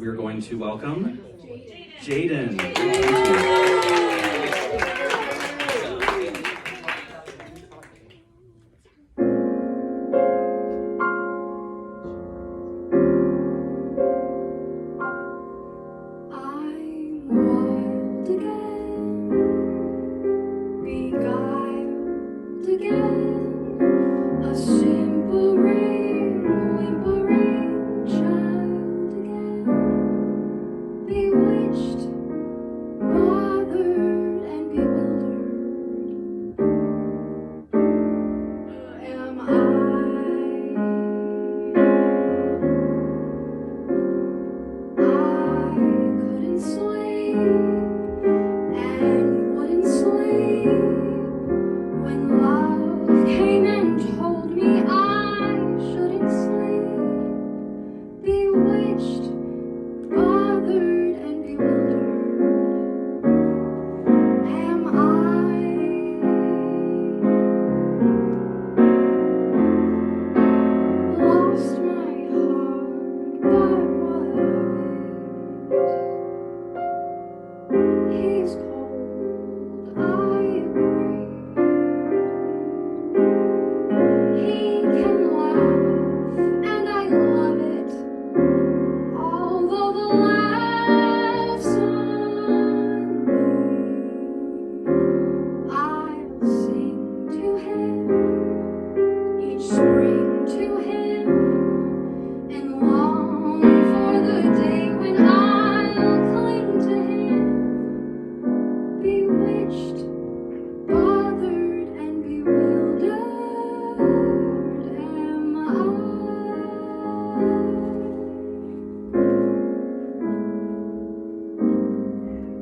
We're going to welcome Jaden. Bewitched, bothered, and bewildered. Am I? I couldn't sleep and wouldn't sleep when love came and told me I shouldn't sleep. Bewitched, bothered, and bewildered. Am I? Lost my heart, but what of it? He's cold, I agree. He can laugh, and I love it. Although the laugh's on me, I'll sing to him, each spring to him, and long for the day when I'll cling to him. Bewitched, bothered, and bewildered am I.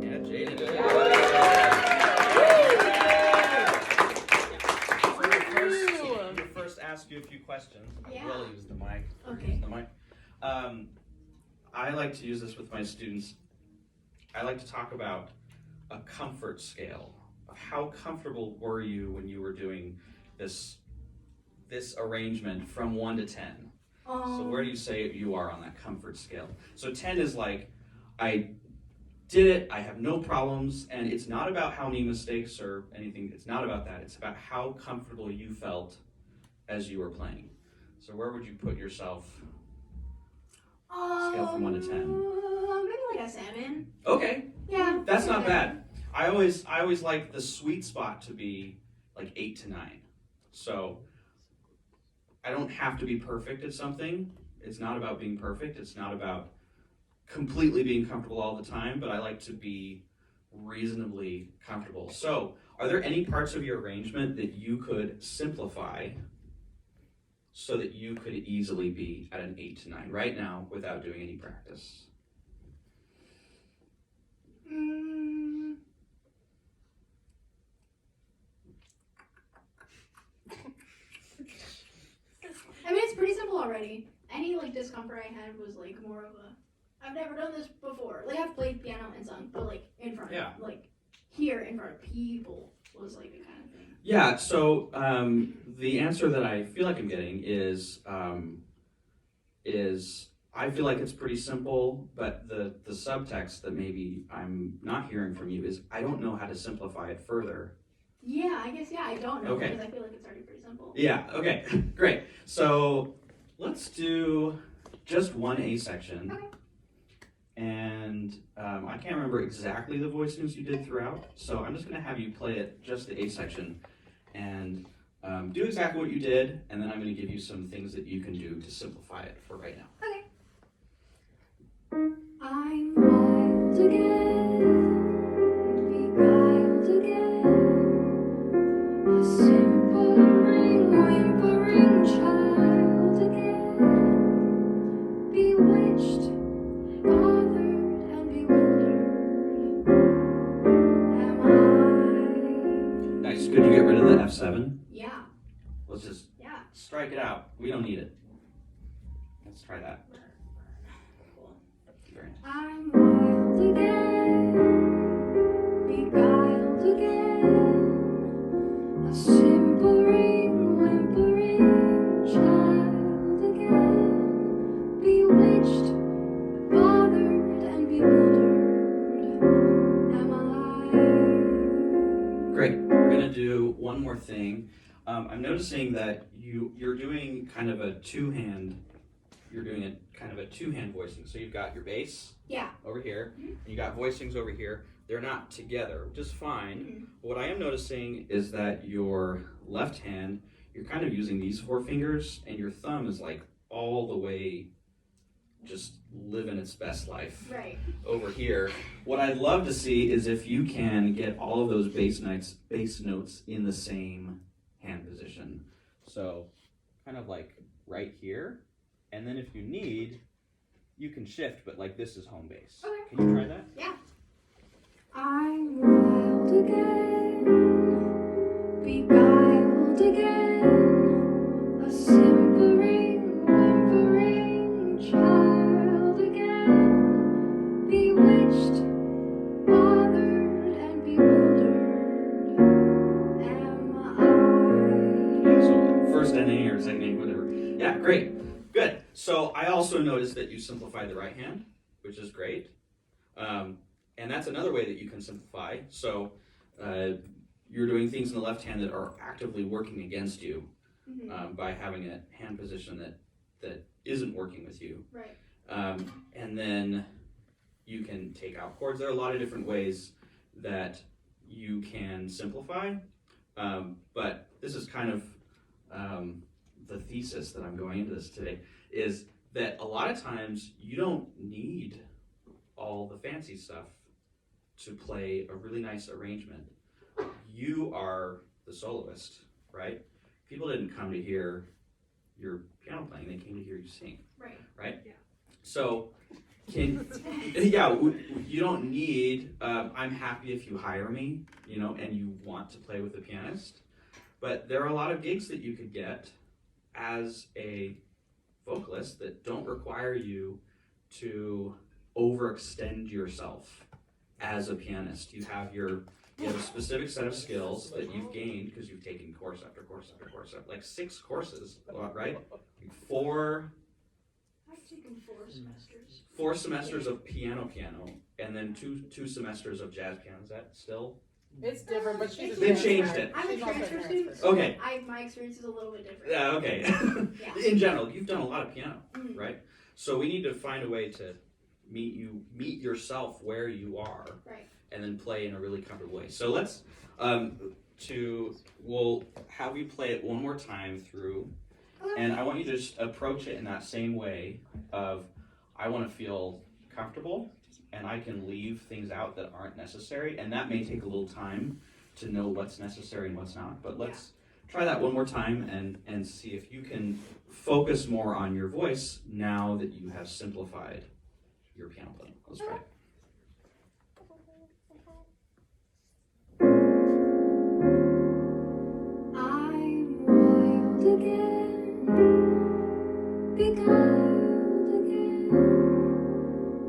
Yeah, Jaden. We'll first ask you a few questions. Yeah. I will use the mic. Okay. Use the mic. I like to use this with my students. I like to talk about a comfort scale. How comfortable were you when you were doing this arrangement from 1 to 10? So where do you say you are on that comfort scale? So 10 is like, I did it, I have no problems, and it's not about how many mistakes or anything, it's not about that, it's about how comfortable you felt as you were playing. So where would you put yourself? Scale from 1 to 10. Maybe like a 7. Okay, Yeah. that's not bad. I always like the sweet spot to be like 8 to 9. So I don't have to be perfect at something. It's not about being perfect. It's not about completely being comfortable all the time, but I like to be reasonably comfortable. So are there any parts of your arrangement that you could simplify so that you could easily be at an 8 to 9 right now without doing any practice? I mean, it's pretty simple already. Any like discomfort I had was like more of a, I've never done this before. Like I've played piano and sung, but like in front Yeah. of, like here in front of people was like a kind of thing. Yeah, so the answer that I feel like I'm getting is I feel like it's pretty simple, but the subtext that maybe I'm not hearing from you is I don't know how to simplify it further. Yeah, I guess, yeah, I don't know Okay. because I feel like it's already pretty simple. Yeah, okay, great. So let's do just one A section. Okay. And I can't remember exactly the voice notes you did throughout, so I'm just going to have you play it, just the A section, and do exactly what you did, and then I'm going to give you some things that you can do to simplify it for right now. Okay. I'm wild again, beguiled again, a simpering, whimpering child again, bewitched, bothered, and bewildered. Am I? Nice. Could you get rid of the F7? Yeah. Let's just Yeah. strike it out. We don't need it. Let's try that. Cool. Very nice. I'm wild again, beguiled again, a simpering, whimpering child again, bewitched, bothered, do one more thing. I'm noticing that you're doing kind of a two-hand voicing. So you've got your bass over here, and you got voicings over here. They're not together, which is fine. What I am noticing is that your left hand, you're kind of using these 4 fingers, and your thumb is like all the way just living its best life over here. What I'd love to see is if you can get all of those bass notes in the same hand position. So kind of like right here, and then if you need, you can shift, but like this is home bass. Okay. Can you try that? Yeah. I'm wild again, beguiled again, a simpering, whimpering child again, bewitched, bothered, and bewildered am I. Yeah, so first ending or second ending, whatever. Yeah, great. Good. So I also noticed that you simplified the right hand, which is great. And that's another way that you can simplify. So you're doing things in the left hand that are actively working against you by having a hand position that isn't working with you. Right. And then you can take out chords. There are a lot of different ways that you can simplify. But this is kind of the thesis that I'm going into this today, is that a lot of times you don't need all the fancy stuff to play a really nice arrangement. You are the soloist, right? People didn't come to hear your piano playing, they came to hear you sing. Right? Yeah. So, you don't need, I'm happy if you hire me, and you want to play with a pianist, but there are a lot of gigs that you could get as a vocalist that don't require you to overextend yourself as a pianist. You have a specific set of skills that you've gained because you've taken course after course after course, like 6 courses, right? 4 I've taken 4 semesters. 4 semesters of piano, and then two semesters of jazz piano. Is that still? It's different, but she's a They transfer. changed it. I'm a She's also transfer student. transfer. Okay. My experience is a little bit different. Yeah, okay. Yeah. In general, you've done a lot of piano, Mhm. right? So we need to find a way to meet yourself where you are, Right. and then play in a really comfortable way. So let's we'll have you play it one more time through, Okay. and I want you to just approach it in that same way of, I want to feel comfortable, and I can leave things out that aren't necessary, and that may take a little time to know what's necessary and what's not, but let's try that one more time and see if you can focus more on your voice now that you have simplified your piano playing. Let's try it. I'm wild again, beguiled again,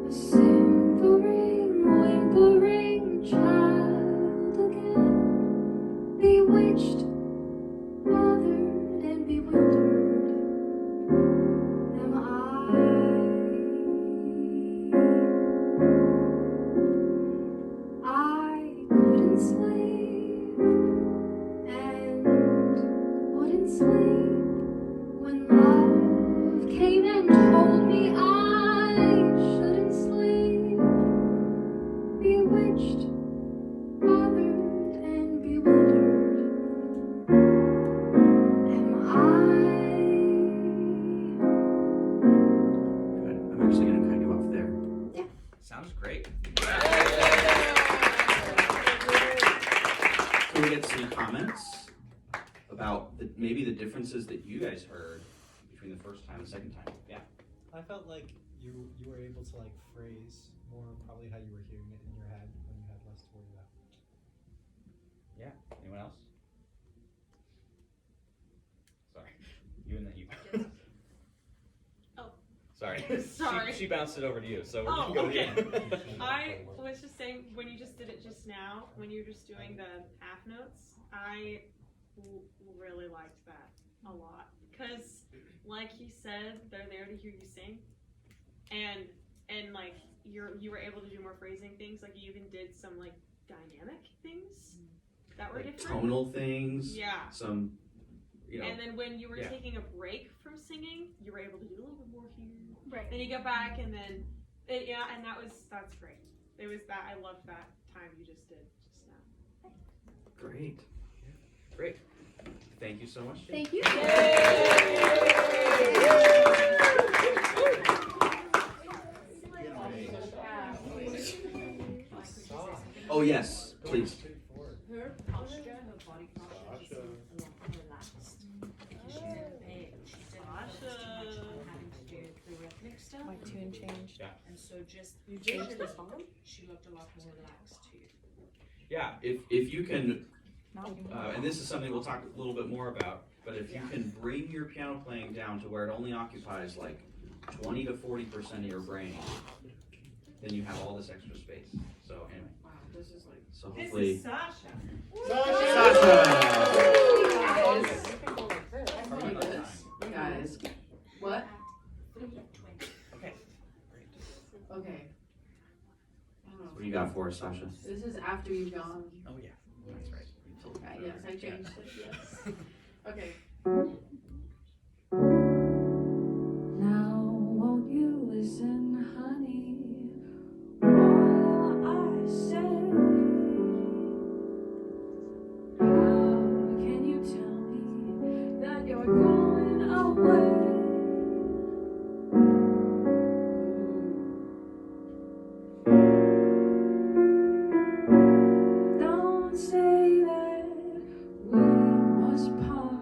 a simpering, whimpering child again, bewitched, bothered, and bewildered am I couldn't sleep and wouldn't sleep when love came and told me I shouldn't sleep. Bewitched, bothered, and bewildered am I. Good. I'm actually going to cut you off there. Yeah. Sounds great. Can we get some comments about maybe the differences that you guys heard between the first time and the second time? Yeah. I felt like you were able to like phrase more probably how you were hearing it in your head when you had less to worry about. Yeah. Anyone else? Sorry. You and then you. Oh. Sorry. Sorry. She bounced it over to you, so we're Oh, gonna go okay. again. I was just saying, when you just did it just now, when you were just doing the half notes, I really liked that a lot. Because, like he said, they're there to hear you sing. And like, you were able to do more phrasing things. Like, you even did some, like, dynamic things. that were like different. tonal things, Yeah. some, And then when you were Yeah. taking a break from singing, you were able to do a little bit more here. Right. Then you go back, and then and that's great. It was that I loved that time you just did just now. Great. Great. Thank you so much. Jaden. Thank you. Oh yes, please. Her posture, her body posture is a lot relaxed because she's in pain. She's in Sasha. having to do the rhythmic stuff. My tune changed. And so just You changed the visually, song? she looked a lot more relaxed too. Yeah, if you can, Not and this is something we'll talk a little bit more about, but if you can bring your piano playing down to where it only occupies like 20 to 40% of your brain, then you have all this extra space. So anyway, Wow, this is like. so This hopefully. is Sasha. You guys, what? 3:20. Okay. Okay. What do you got for us, Sasha? This is after you've gone. Oh yeah, that's right. You told me Yes, I earlier. changed it, yes. Okay. Now won't you listen, honey, while I say, how can you tell me that you're going away? Don't say that we must part.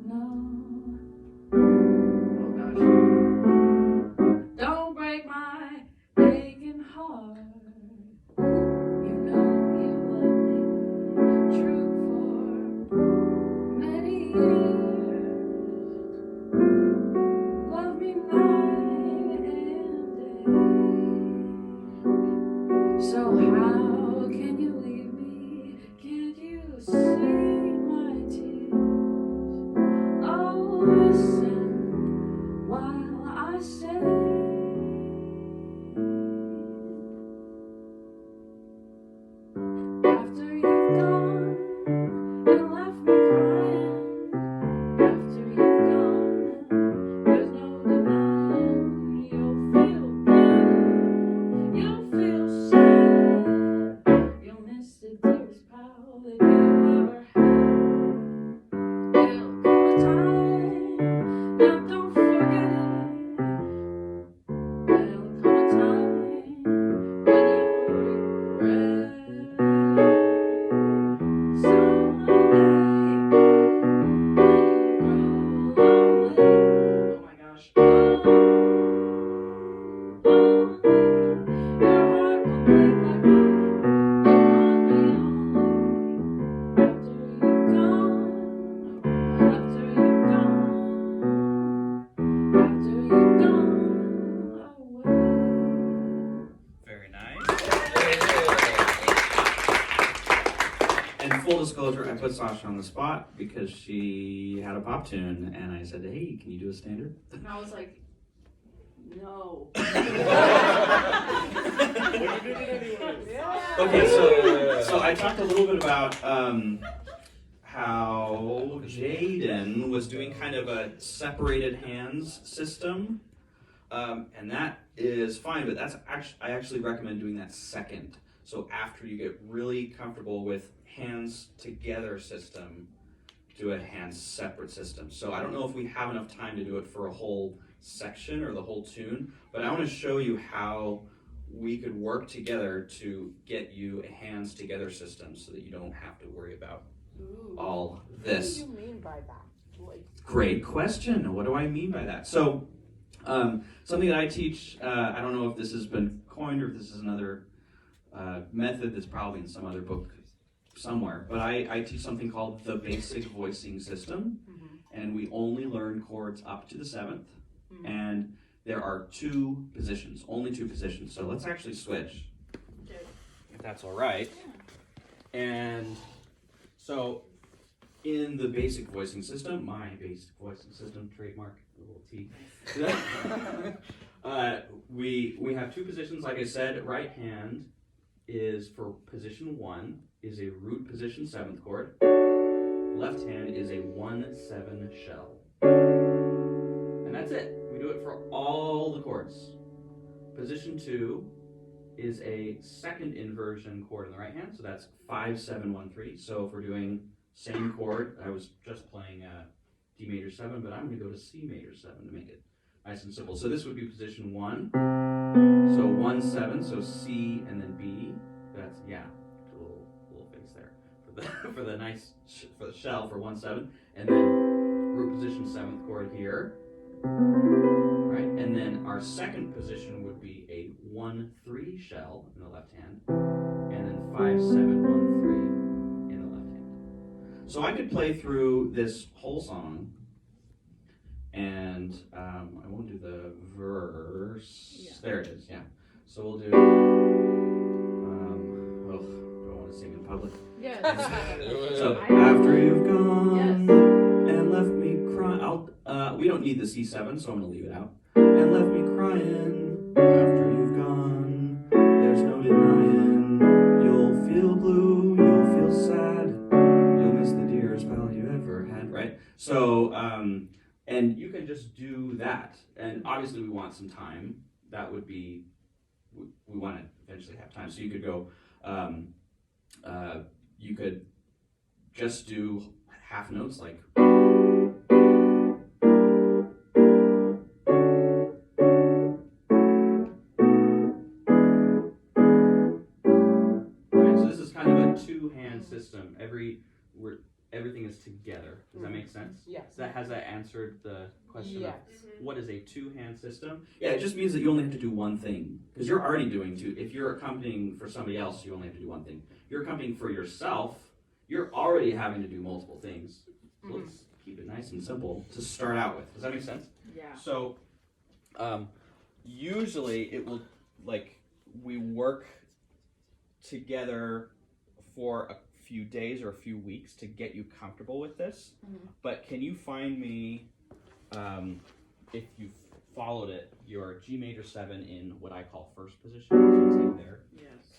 No. Oh gosh. Don't break my aching heart. You know you love me true for many years. Love me night and day. So how can you leave me? Can't you see my tears? Oh, listen while I say. After you've gone and left me crying, after you've gone, there's no denying you'll feel pain, you'll feel sad, you'll miss the dearest pal that you ever had. There'll come a time, now don't forget it. There'll come a time when you'll regret it. Someday, when you grow lonely, oh my gosh, lonely, your heart will break like mine. You'll want me only after you've gone, after you've gone away. Very nice. And full disclosure, I put Sasha on the spot because she had a pop tune, and I said, "Hey, can you do a standard?" And I was like, no. Okay, so I talked a little bit about how Jaden was doing kind of a separated hands system, and that is fine. But I actually recommend doing that second. So after you get really comfortable with hands together system, do a hands separate system. So I don't know if we have enough time to do it for a whole section or the whole tune, but I want to show you how we could work together to get you a hands together system so that you don't have to worry about all this. What do you mean by that? Like, Great question. What do I mean by that? So something that I teach, I don't know if this has been coined or if this is another method that's probably in some other book somewhere, but I teach something called the basic voicing system, and we only learn chords up to the 7th, and there are two positions, only two positions. So let's actually switch, if that's all right. And so in the basic voicing system, my basic voicing system, trademark, a little T, we have two positions, like I said. Right hand is for position 1 is a root position 7th chord. Left hand is a 1-7 shell. And that's it. We do it for all the chords. Position 2 is a second inversion chord in the right hand, so that's 5-7-1-3. So if we're doing same chord, I was just playing D major 7, but I'm going to go to C major 7 to make it nice and simple. So this would be position 1. So 1-7, so C and then B. That's, yeah, a little face there for the nice for the shell for 1-7, and then root position 7th chord here, right? And then our second position would be a 1-3 shell in the left hand, and then 5-7-1-3 in the left hand. So I could play through this whole song, and I won't do the verse. Yeah. There it is. Yeah. So we'll do. Do I want to sing in public? Yes. So after you've gone Yes. and left me crying, we don't need the C7, so I'm gonna leave it out. And left me crying after you've gone. There's no denying. You'll feel blue. You'll feel sad. You'll miss the dearest pal you ever had. Right. So and you can just do that. And obviously we want some time. That would be. We want to eventually have time. So you could go. You could just do half notes like. Right, so this is kind of a two-hand system. Everything is together. Does that make sense? Yes. Has that answered the question Yes. of what is a two-hand system? Yeah, it just means that you only have to do one thing. Because you're already doing two. If you're accompanying for somebody else, you only have to do one thing. If you're accompanying for yourself, you're already having to do multiple things. So let's keep it nice and simple to start out with. Does that make sense? Yeah. So, usually it will, we work together for a few days or a few weeks to get you comfortable with this. But can you find me, if you've followed it, your G major 7 in what I call first position? So it's like there. Yes.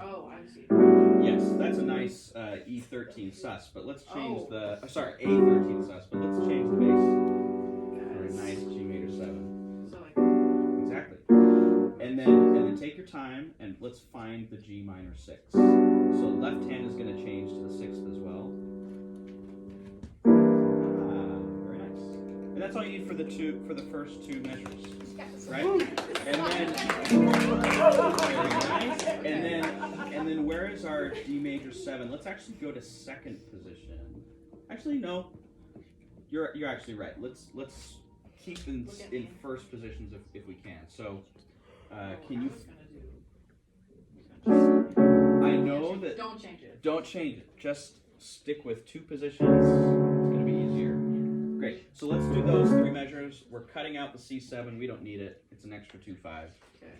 Oh, I see. Yes, that's a nice E13 sus, but let's change A13 sus, but let's change the bass for a nice G major 7. So Exactly. And then take your time and let's find the G minor 6. So left hand is going to change to the 6th as well. Very nice. And that's all you need for the first two measures. Right? And then very nice. And then where is our D major 7? Let's actually go to second position. Actually, no. You're actually right. Let's keep in first positions if we can. So can you? I know that. Don't change it. Don't change it. Just stick with two positions. It's gonna be easier. Great. So let's do those three measures. We're cutting out the C7. We don't need it. It's an extra 2/5. Okay.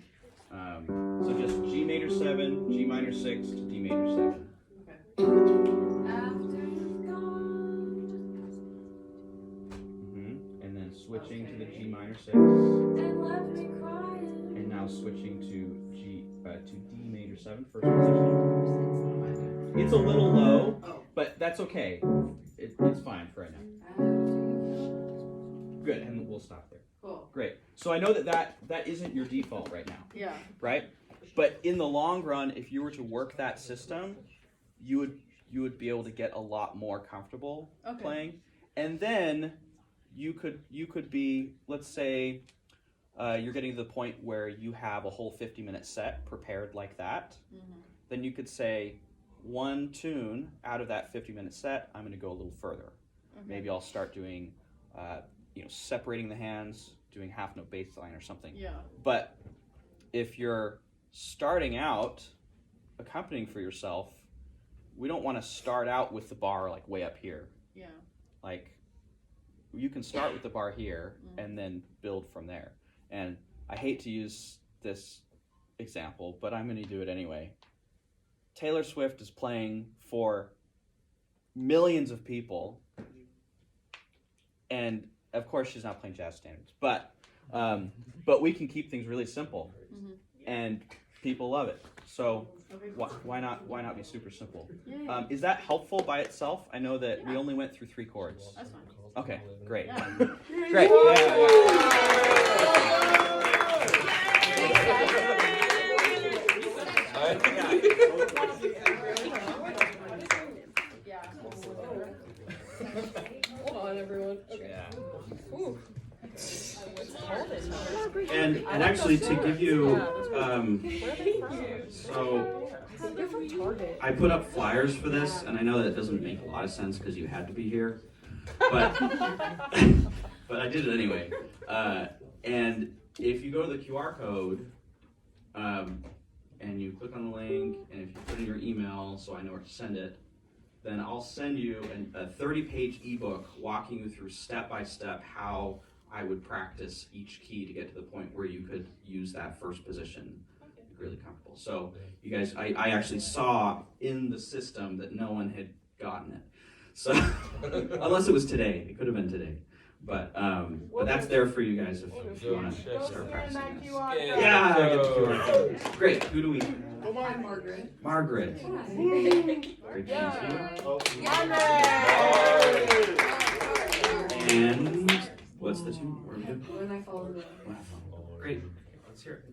So just G major 7, G minor 6 to D major 7. After you've gone And then switching to the G minor 6. and left me crying. And now switching to D major 7, first position. It's a little low, but that's okay. It's fine for right now. Good, and we'll stop there. Cool. Great. So I know that isn't your default right now, Yeah. right? But in the long run, if you were to work that system, you would be able to get a lot more comfortable playing. And then you could be, let's say, you're getting to the point where you have a whole 50-minute set prepared like that. Then you could say, one tune out of that 50-minute set, I'm going to go a little further. Maybe I'll start doing, separating the hands, doing half note bass line or something. Yeah. But if you're starting out accompanying for yourself, we don't want to start out with the bar like way up here. Yeah. Like, you can start with the bar here and then build from there. And I hate to use this example, but I'm going to do it anyway. Taylor Swift is playing for millions of people, and of course, she's not playing jazz standards, but we can keep things really simple, and people love it. So why not be super simple? Is that helpful by itself? I know that we only went through 3 chords. That's fine. Okay, great. Yeah. Great. Hold on, everyone. Okay. Ooh. And actually, to give you, so I put up flyers for this, and I know that it doesn't make a lot of sense because you had to be here, but but I did it anyway. And if you go to the QR code, and you click on the link, and if you put in your email, so I know where to send it, then I'll send you a 30-page ebook walking you through step by step how I would practice each key to get to the point where you could use that first position really comfortable. So you guys, I actually saw in the system that no one had gotten it. So unless it was today, it could have been today. But that's there for you guys if you want to start practicing this. Yeah, I get the QR code. Great. Who do we? I'm Margaret. Margaret. Hi. Great to meet you. And what's the tune? What are we doing? When I fall in love. Great. Let's hear it.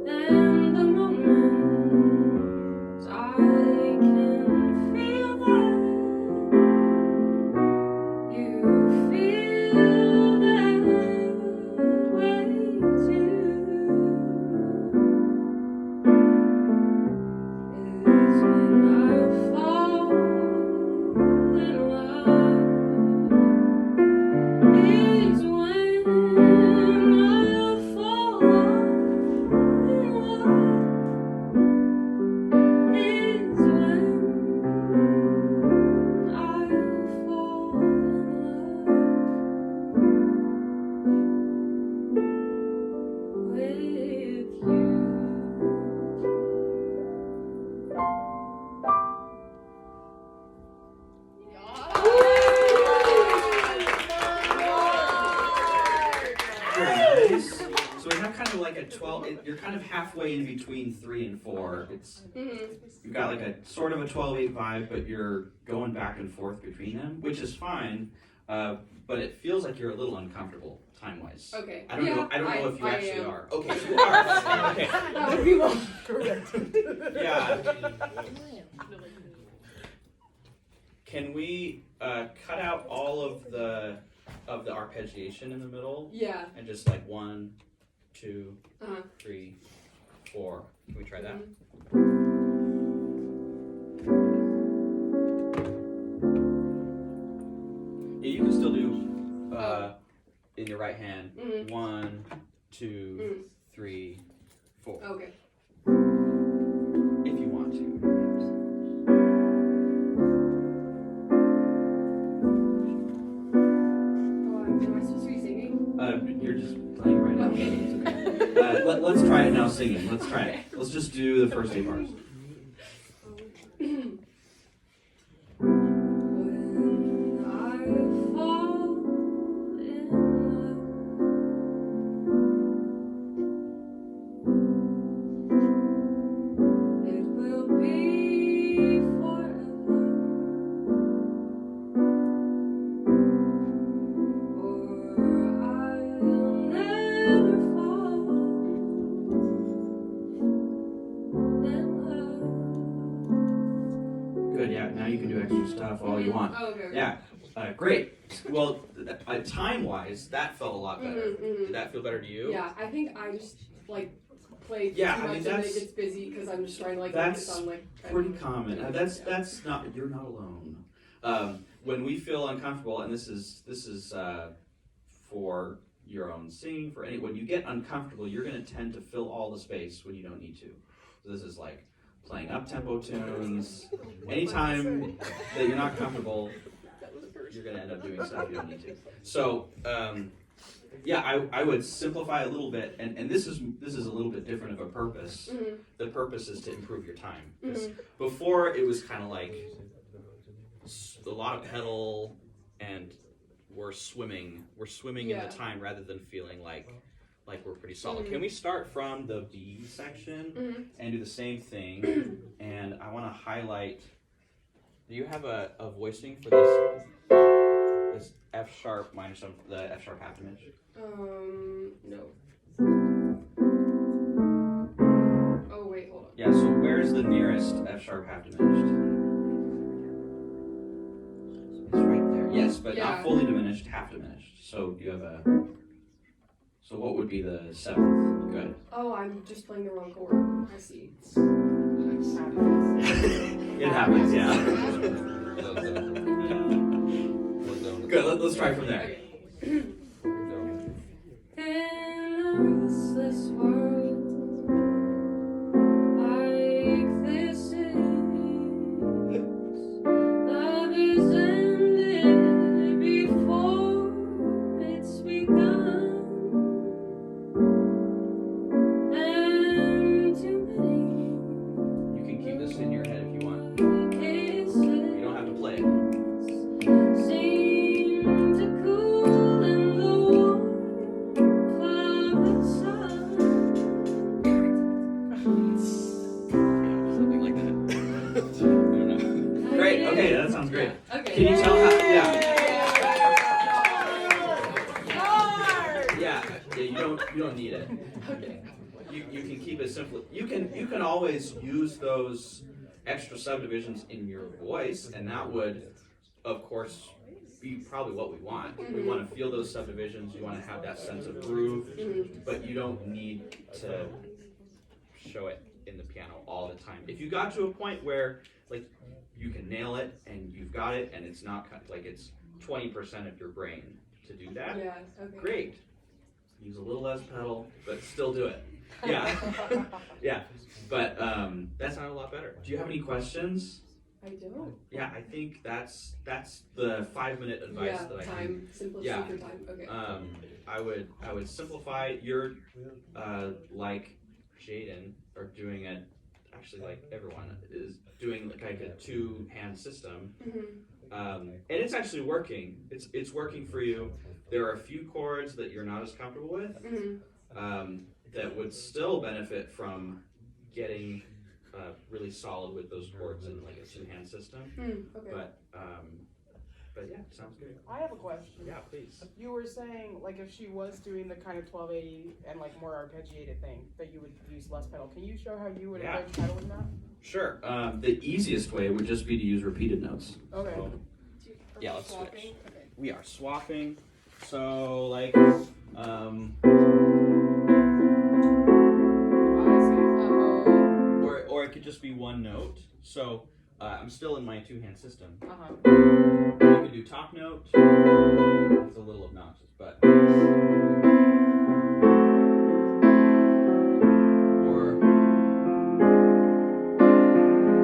And the moment halfway in between 3 and 4. It's Mm-hmm. you've got like a sort of a 12/8 vibe, but you're going back and forth between them, which is fine. But it feels like you're a little uncomfortable time-wise. Okay. I don't know. I don't know if you I actually am. are. Okay, you are. Okay. That would be well. Correct. Yeah. Can we cut out all of the arpeggiation in the middle Yeah. and just like 1, 2, Uh-huh. 3, 4? Can we try that? Yeah, you can still do in your right hand. Mhm. 1, 2, 3, 4. Okay. If you want to. Oh, am I supposed to be singing? You're just playing right now. Okay. It's okay. Let's try it now singing. Let's try it. Let's just do the first 8 bars. When I fall in love, it will be forever, or I'll never fall in love. Good, yeah. Now you can do extra stuff all you want. Oh, okay. Yeah, great. Well, time-wise, that felt a lot better. Did that feel better to you? Yeah, I think I just like played Yeah, too I mean, much and then that's- it gets busy because I'm just trying to like that's focus on like. Pretty common. That's not. You're not alone. When we feel uncomfortable, and this is for your own singing, for any. When you get uncomfortable, you're going to tend to fill all the space when you don't need to. So this is like playing up-tempo tunes. Anytime that you're not comfortable, you're going to end up doing stuff you don't need to. So, yeah, I would simplify a little bit, and this is a little bit different of a purpose. Mhm. The purpose is to improve your time. 'Cause Mhm. before, it was kind of like a lot of pedal, and we're swimming in Yeah. the time rather than feeling like we're pretty solid. Can we start from the B section Mhm. and do the same thing? And I want to highlight. Do you have a voicing for this F sharp minor the F sharp half image? No. Oh wait, hold on. Yeah. So where's the nearest F sharp half diminished? It's right there. Yes, but Yeah. not fully diminished, half diminished. So you have a. So what would be the 7th? Good. Oh, I'm just playing the wrong chord. I see. It happens, yeah. Good, let's try from there. Okay. In a restless world like this is, love is ended before it's begun, and too many You can keep this in your head if you want. kisses You don't have to play it. seem to cool in the warmth of the sun. Something like that. I don't know. Great, okay, that sounds great. Okay. Can you tell how, yeah, you don't need it. Okay. You can keep it simple. You can always use those extra subdivisions in your voice, and that would, of course, be probably what we want. We want to feel those subdivisions. You want to have that sense of groove, but you don't need to show it in the piano all the time. If you got to a point where like you can nail it and you've got it, and it's not like it's 20% of your brain to do that, Yeah. Okay. great. Use a little less pedal, but still do it. Yeah. Yeah. But that sounded a lot better. Do you have any questions? I don't. Yeah, I think that's the 5-minute advice Yeah. that I Time. Simplicity Yeah. for time. Okay. I would simplify. You're like Jaden, or doing it. Actually, like everyone is doing like a 2-hand system. And it's actually working. It's working for you. There are a few chords that you're not as comfortable with. that would still benefit from getting really solid with those chords in like a two-hand system. Okay. But yeah, sounds good. I have a question. Yeah, please. You were saying, like, if she was doing the kind of 1280 and, like, more arpeggiated thing, that you would use less pedal. Can you show how you would Yeah. approach pedaling that? Sure. The easiest way would just be to use repeated notes. Okay. So, yeah, let's switch. Okay. We are swapping. So like, Oh, I see. or it could just be one note. So I'm still in my two-hand system. Uh-huh. You could do top note. It's a little obnoxious, but or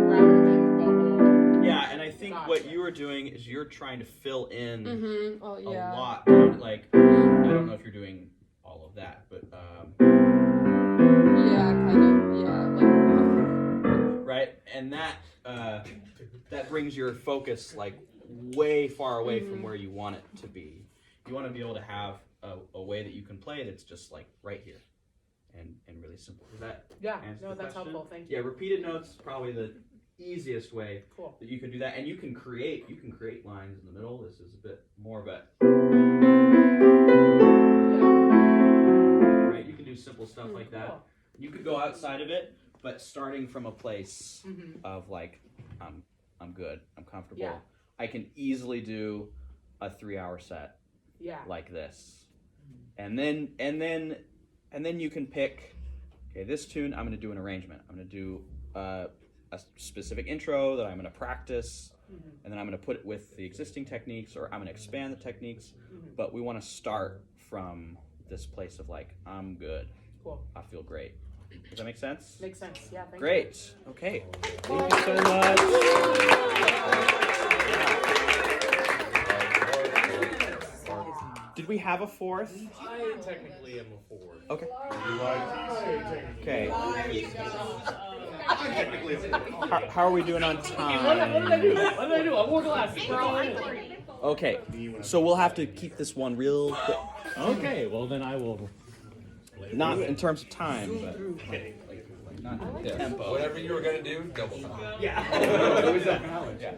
Rather than the whole. yeah. And I think what Gotcha. you were doing is you're trying to fill in Mm-hmm. Oh, a yeah. lot. Like I don't know if you're doing all of that, but Yeah, kind of. Yeah, like. right, and that that brings your focus like way far away from where you want it to be. You want to be able to have a way that you can play that's just like right here and really simple. Does that Yeah, answer no, the that's question? helpful. Thank you. Yeah, repeated notes probably the easiest way Cool. that you can do that, and you can create lines in the middle. This is a bit more, but right, you can do simple stuff like that. Cool. You could go outside of it, but starting from a place Mhm. of like I'm good, I'm comfortable. Yeah. I can easily do a 3-hour set Yeah. like this, and then you can pick. Okay, this tune I'm going to do an arrangement. I'm going to do a specific intro that I'm going to practice, and then I'm going to put it with the existing techniques, or I'm going to expand the techniques. But we want to start from this place of like I'm good. Cool. I feel great. Does that make sense? Makes sense. Yeah. Thank you. Great. Okay. Thank you so much. Did we have a fourth? I technically am a fourth. Okay. Okay. Okay. I'm technically a fourth. How are we doing on time? What did I do? What did I do? I wore glasses. Okay. So we'll have to keep this one real quick. Okay, well then I will. Not in terms of time, but not tempo. Whatever you were gonna do, double time. Yeah. Yeah.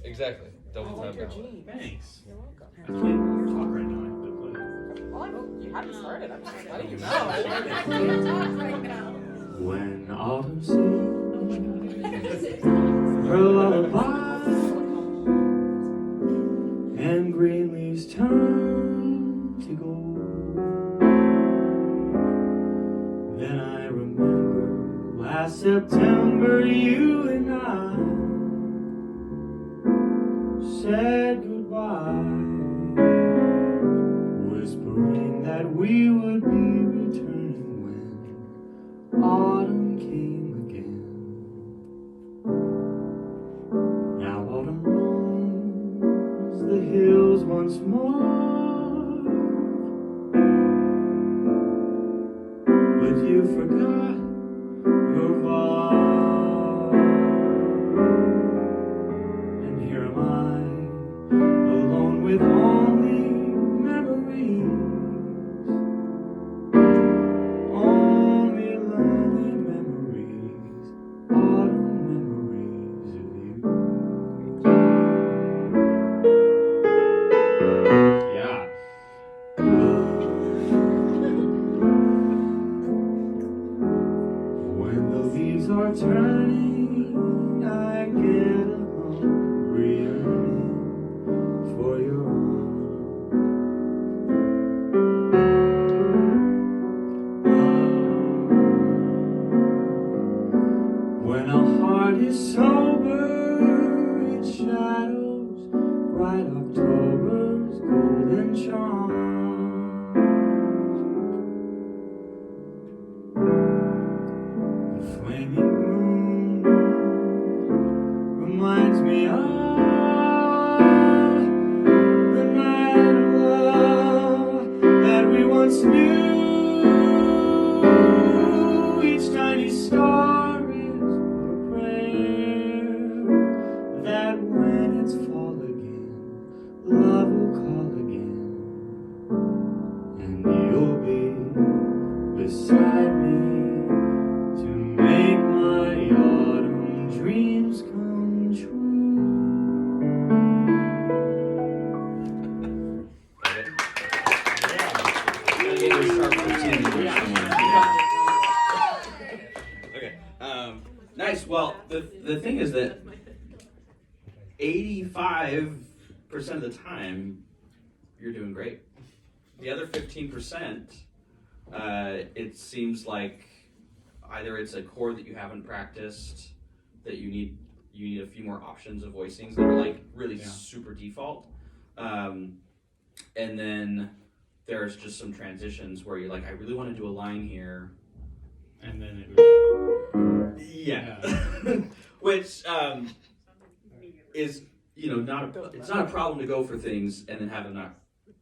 Exactly. Double time balance. Thanks. You're welcome. I can't talk right now. I have to play. Well, I know you haven't started. I'm just letting you know. When autumn sings her lullaby and green leaves turn to gold, then I remember last September you and I said goodbye, whispering that we would be returning when autumn came again. Now autumn roams the hills once more, but you forgot your vow, and here am I, alone with only memories. Only lonely memories, autumn memories of you. Yeah. When the leaves are turning, I get a hungry yearning for your when a heart is sober, it shadows bright October's golden charms. The flaming moon reminds me of the night of love that we once knew. Each tiny star is but a prayer that when it's fall again, love will call again. Okay. Nice. Well, the thing is that 85% of the time, you're doing great. The other 15%, it seems like either it's a chord that you haven't practiced, that you need a few more options of voicings that are like really super default, and then there's just some transitions where you're like, I really want to do a line here, And then it was. which is it's not a problem to go for things and then have them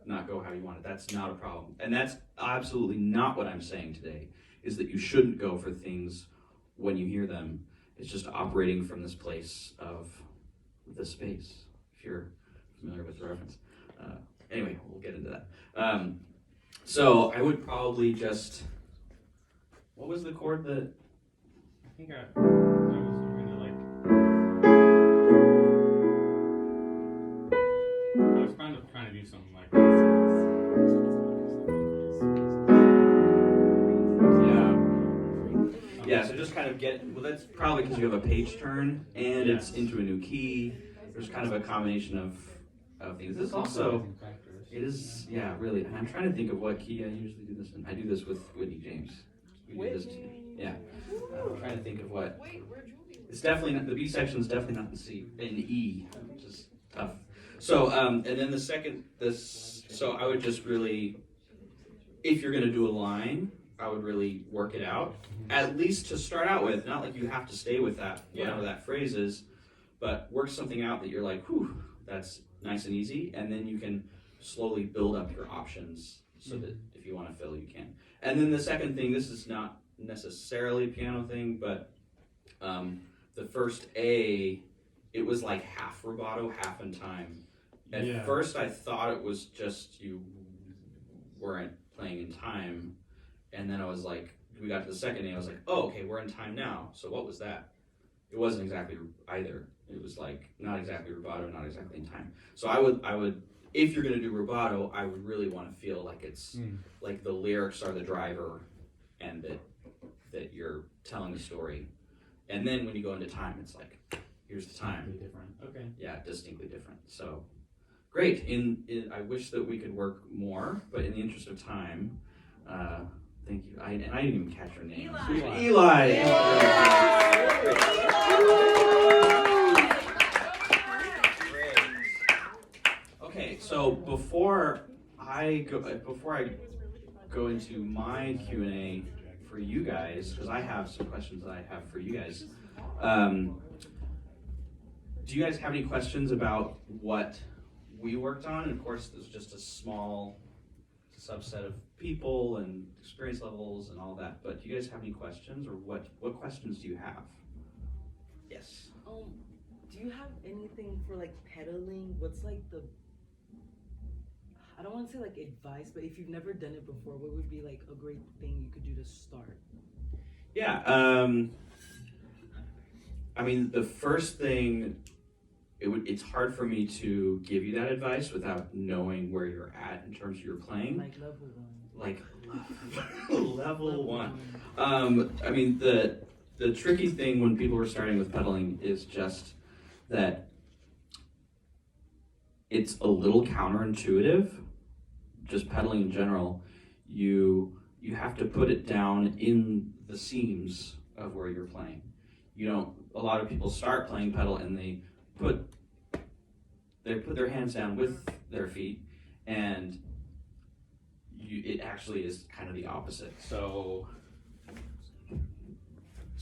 not go how you want it. That's not a problem, and that's absolutely not what I'm saying today. Is that you shouldn't go for things when you hear them. It's just operating from this place of the space. If you're familiar with the reference. Anyway, we'll get into that. So I would probably just. What was the chord that? I think I was doing it like. I was kind of trying to do something like. Yeah, so just kind of that's probably because you have a page turn and it's into a new key. There's kind of a combination of things. This is also, it is, really. And I'm trying to think of what key I usually do this in. I do this with Whitney James. We do this too. Yeah. I'm trying to think of what. It's definitely not, the B section is definitely not in C, in E, which is tough. So, and then the second, so I would just really, if you're going to do a line, I would really work it out, at least to start out with. Not like you have to stay with that, whatever that phrase is, but work something out that you're like, whew, that's nice and easy, and then you can slowly build up your options so that if you want to fill, you can. And then the second thing, this is not necessarily a piano thing, but the first A, it was like half rubato, half in time. At first, I thought it was just you weren't playing in time. And then I was like, we got to the second A, I was like, oh, okay, we're in time now. So what was that? It wasn't exactly either. It was like, not exactly rubato, not exactly in time. So I would, if you're gonna do rubato, I would really want to feel like it's, like the lyrics are the driver and that you're telling the story. And then when you go into time, it's like, here's the time. Different. Okay. Yeah, distinctly different. So, great. I wish that we could work more, but in the interest of time, thank you. I didn't even catch her name. Eli. Great. Okay, so before I go into my Q&A for you guys, because I have some questions that I have for you guys. Do you guys have any questions about what we worked on? And of course, there's just a small subset of people and experience levels and all that. But do you guys have any questions, or what questions do you have? Yes. Do you have anything for like pedaling? What's like the, I don't want to say like advice, but if you've never done it before, what would be like a great thing you could do to start? Yeah. I mean, the first thing, it's hard for me to give you that advice without knowing where you're at in terms of your playing. Like level one. Like level one. I mean, the tricky thing when people are starting with pedaling is just that it's a little counterintuitive. Just pedaling in general, you have to put it down in the seams of where you're playing. You don't. A lot of people start playing pedal and they put their hands down with their feet, and it actually is kind of the opposite. So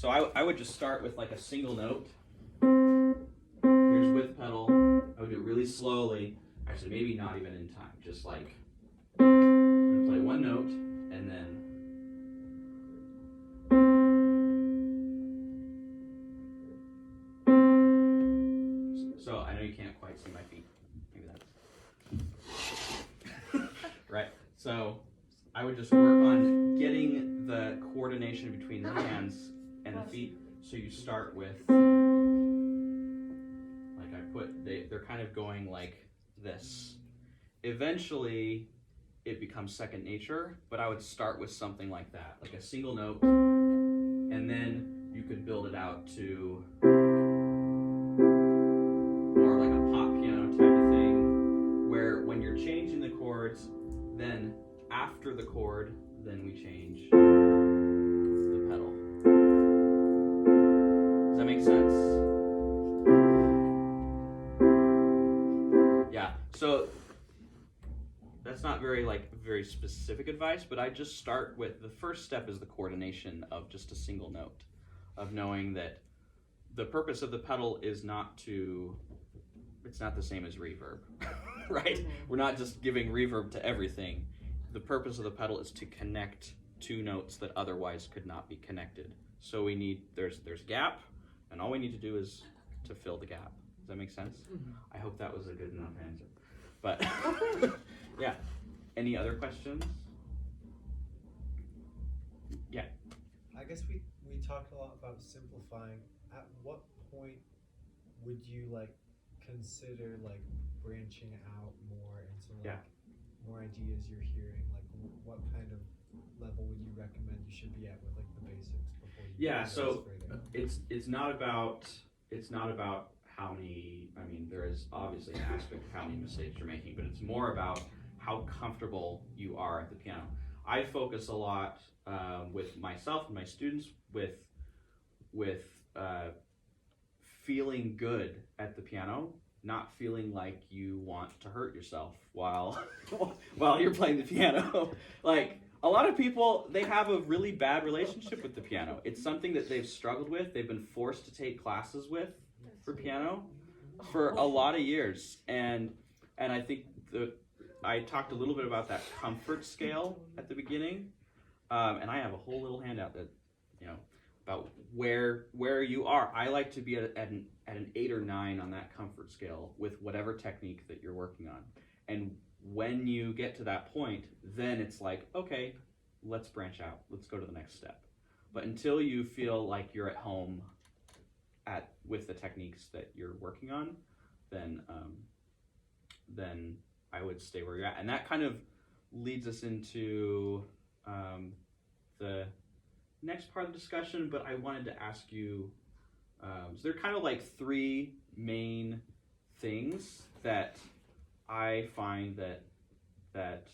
I would just start with like a single note. Here's with pedal. I would do it really slowly. Actually, maybe not even in time. Just like I'm gonna play one note and then. So I know you can't quite see my feet. Maybe that's right. So I would just work on getting the coordination between the hands and the feet. So you start with, like they're kind of going like this. Eventually, it becomes second nature, but I would start with something like that, like a single note, and then out to more like a pop piano type of thing, where when you're changing the chords, then after the chord, then we change the pedal. Does that make sense? Yeah, so that's not very specific advice, but I just start with the first step is the coordination of just a single note, of knowing that the purpose of the pedal is it's not the same as reverb, right? We're not just giving reverb to everything. The purpose of the pedal is to connect two notes that otherwise could not be connected. So there's a gap, and all we need to do is to fill the gap. Does that make sense? I hope that was a good enough answer. But yeah, any other questions? Yeah. I guess we talked a lot about simplifying. At what point would you consider branching out more into more ideas you're hearing? What kind of level would you recommend you should be at with the basics before you So further? it's not about how many. I mean, there is obviously an aspect of how many mistakes you're making, but it's more about how comfortable you are at the piano. I focus a lot with myself and my students with feeling good at the piano, not feeling like you want to hurt yourself while you're playing the piano. A lot of people, they have a really bad relationship with the piano. It's something that they've struggled with. They've been forced to take classes for piano for a lot of years. And I think I talked a little bit about that comfort scale at the beginning. And I have a whole little handout that, about where you are. I like to be at an 8 or 9 on that comfort scale with whatever technique that you're working on. And when you get to that point, then it's like, okay, let's branch out. Let's go to the next step. But until you feel like you're at home with the techniques that you're working on, then I would stay where you're at. And that kind of leads us into the next part of the discussion, but I wanted to ask you, so there are kind of 3 main things that I find that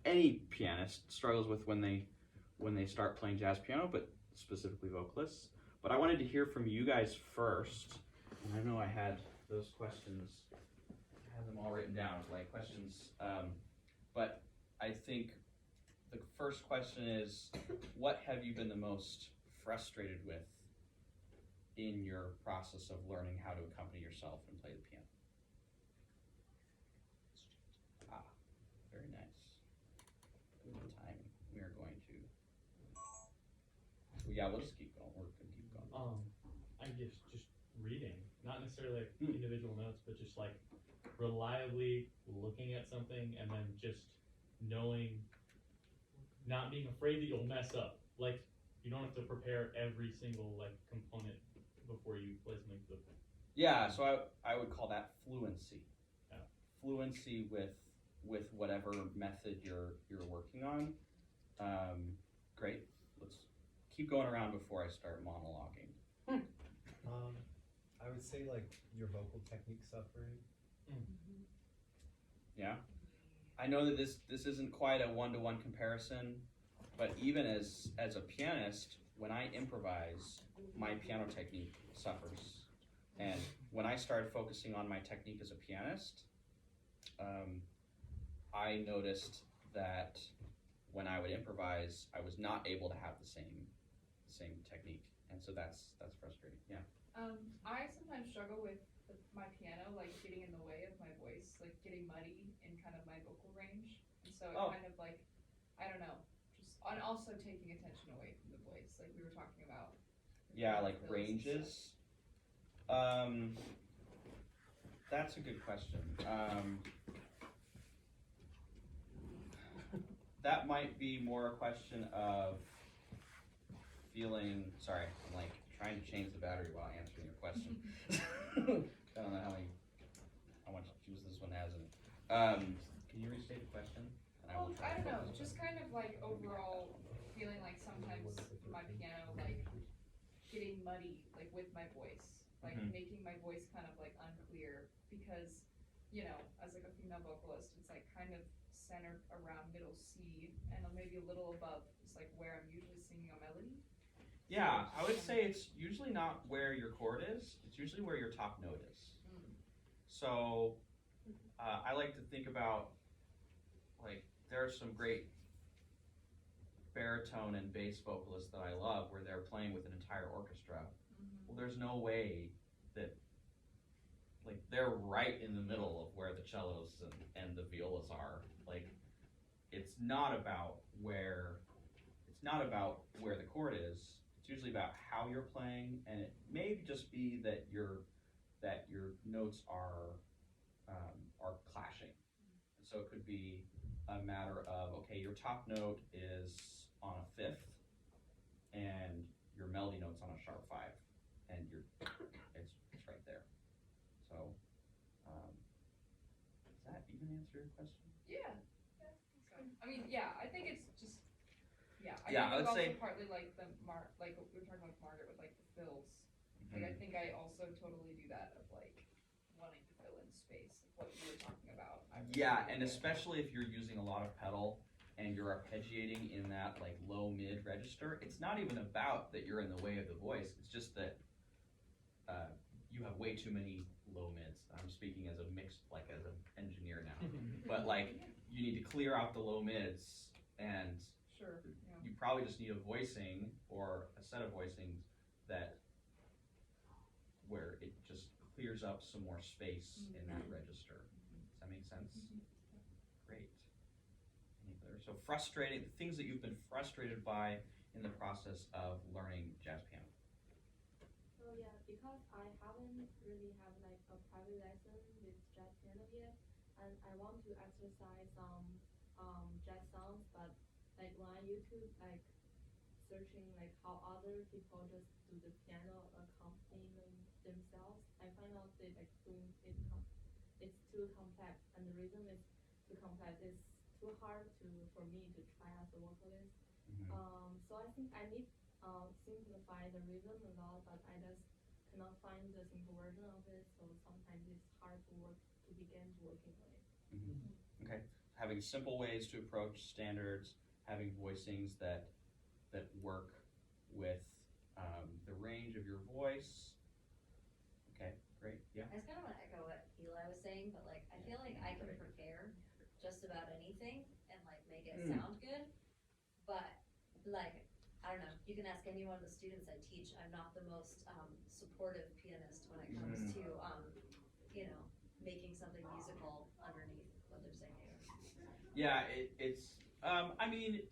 any pianist struggles with when they start playing jazz piano, but specifically vocalists. But I wanted to hear from you guys first. And I know I had those questions, I had them all written down, questions. But I think the first question is, what have you been the most frustrated with in your process of learning how to accompany yourself and play the piano? Very nice. Good timing. We are going to. We'll just keep going. We're going to keep going. I guess just reading, not necessarily individual notes, but just reliably looking at something and then just knowing, not being afraid that you'll mess up. You don't have to prepare every single component before you play something. Yeah, so I would call that fluency. Yeah. Fluency with whatever method you're working on. Great. Let's keep going around before I start monologuing. I would say your vocal technique suffering. Yeah. I know that this isn't quite a one-to-one comparison, but even as a pianist, when I improvise, my piano technique suffers. And when I started focusing on my technique as a pianist, I noticed that when I would improvise, I was not able to have the same technique, and so that's frustrating. Yeah. I sometimes struggle with my piano, getting in the way of my voice, getting muddy in kind of my vocal range, and so it kind of I don't know, and also taking attention away from the voice, we were talking about. Yeah, ranges. That's a good question. That might be more a question of feeling. Sorry, I'm trying to change the battery while answering your question. I don't know how much juice this one has in it. Can you restate the question? And I will try I to don't know, focus. just kind of overall feeling sometimes my piano getting muddy, like with my voice, like making my voice kind of like unclear because, you know, as like a female vocalist, it's like kind of centered around middle C and maybe a little above is like where I'm usually singing a melody. Yeah, I would say it's usually not where your chord is, it's usually where your top note is. So I like to think about, like, there are some great baritone and bass vocalists that I love where they're playing with an entire orchestra. Well, there's no way that, like, they're right in the middle of where the cellos and the violas are. Like, it's not about where the chord is. It's usually about how you're playing, and it may just be that your notes are clashing. So it could be a matter of, okay, your top note is on a fifth, and your melody note's on a sharp five, and it's right there. So, does that even answer your question? Yeah. I mean, yeah, I think it's just, I Yeah, I think would it's also say- partly like like we were talking about Margaret with like the fills. Like I think I also totally do that of like wanting to fill in space, like what you were talking about. Yeah, and especially if you're using a lot of pedal and you're arpeggiating in that like low mid register, it's not even about that you're in the way of the voice. It's just that you have way too many low mids. I'm speaking as a mixed, like as an engineer now, but like you need to clear out the low mids, and you probably just need a voicing or a set of voicings that where it just clears up some more space in that register. Does that make sense? Great. Any other? So frustrating, things that you've been frustrated by in the process of learning jazz piano. So yeah, because I haven't really had like a private lesson with jazz piano yet, and I want to exercise some jazz sounds, but like when I YouTube like searching like how other people just do the piano accompaniment themselves, I find out they like doing it it's too complex, and the reason it's too complex is too hard for me to try as a vocalist. So I think I need simplify the rhythm a lot, but I just cannot find the simple version of it, so sometimes it's hard to begin working on it. Okay, having simple ways to approach standards, having voicings that work with the range of your voice. Okay, great, yeah. I just kind of want to echo what Eli was saying, but like I feel like I can prepare just about anything and like make it sound good, but like I don't know, you can ask any one of the students I teach, I'm not the most supportive pianist when it comes to you know, making something musical underneath what they're singing. Yeah, it's I mean,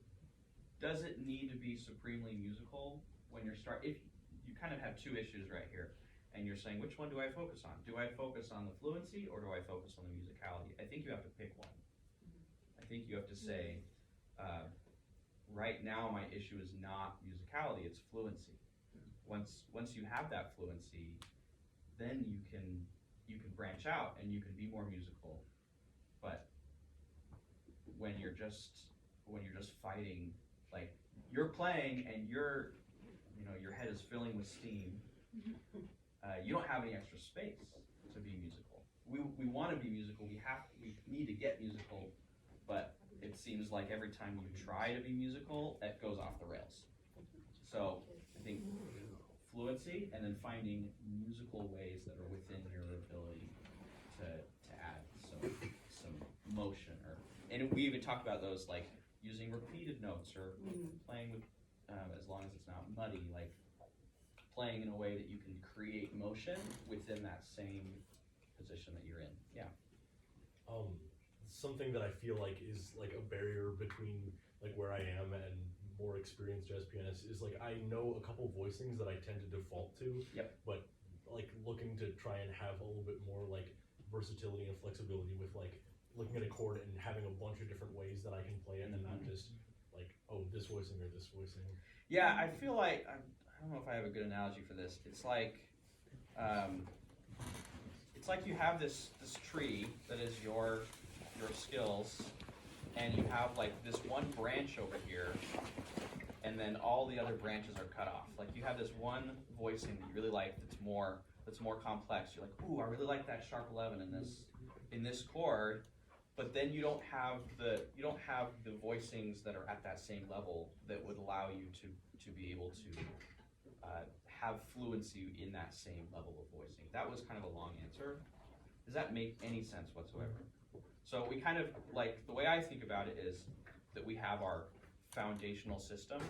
does it need to be supremely musical when you're if you kind of have two issues right here, and you're saying, which one do I focus on? Do I focus on the fluency or do I focus on the musicality? I think you have to pick one. I think you have to say, right now my issue is not musicality, it's fluency. Once you have that fluency, then you can branch out and you can be more musical. But when you're just fighting, like you're playing and your head is filling with steam, you don't have any extra space to be musical. We want to be musical, we need to get musical, but it seems like every time you try to be musical, it goes off the rails. So I think fluency and then finding musical ways that are within your ability to add some motion, and we even talked about those, like using repeated notes or playing with as long as it's not muddy, like playing in a way that you can create motion within that same position that you're in. Yeah. Something that I feel like is like a barrier between like where I am and more experienced jazz pianists is like I know a couple voicings that I tend to default to. Yep. But like looking to try and have a little bit more like versatility and flexibility with like looking at a chord and having a bunch of different ways that I can play it, and not just like, oh, this voicing or this voicing. Yeah, I feel like I don't know if I have a good analogy for this. It's like you have this tree that is your skills, and you have like this one branch over here and then all the other branches are cut off. Like you have this one voicing that you really like that's more complex. You're like, ooh, I really like that sharp 11 in this chord, but then you don't have the voicings that are at that same level that would allow you to be able to have fluency in that same level of voicing. That was kind of a long answer. Does that make any sense whatsoever? So we kind of, like, the way I think about it is that we have our foundational system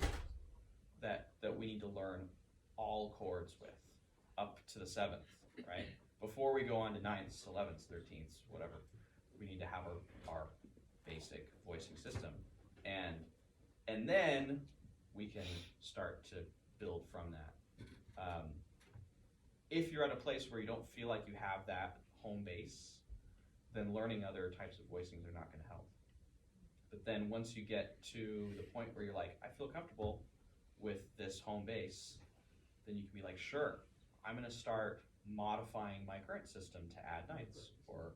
that we need to learn all chords with up to the 7th, right? Before we go on to 9ths, 11ths, 13ths, whatever, we need to have our basic voicing system. And then we can start to build from that. If you're at a place where you don't feel like you have that home base, then learning other types of voicings are not going to help. But then once you get to the point where you're like, I feel comfortable with this home base, then you can be like, sure, I'm going to start modifying my current system to add 9ths, or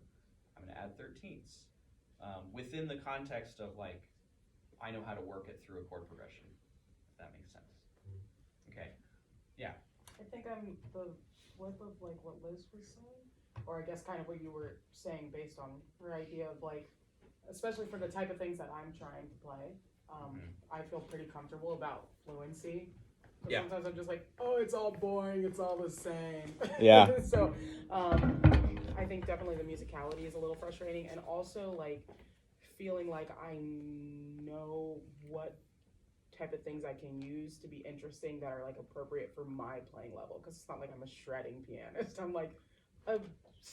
I'm going to add 13ths, within the context of like, I know how to work it through a chord progression, if that makes sense. Okay, yeah. I think I'm the flip of like what Liz was saying, or I guess kind of what you were saying based on her idea of like, especially for the type of things that I'm trying to play, I feel pretty comfortable about fluency. But Yeah. sometimes I'm just like, oh, it's all boring, it's all the same. Yeah. So I think definitely the musicality is a little frustrating, and also like feeling like I know what type of things I can use to be interesting that are like appropriate for my playing level, because it's not like I'm a shredding pianist. I'm like a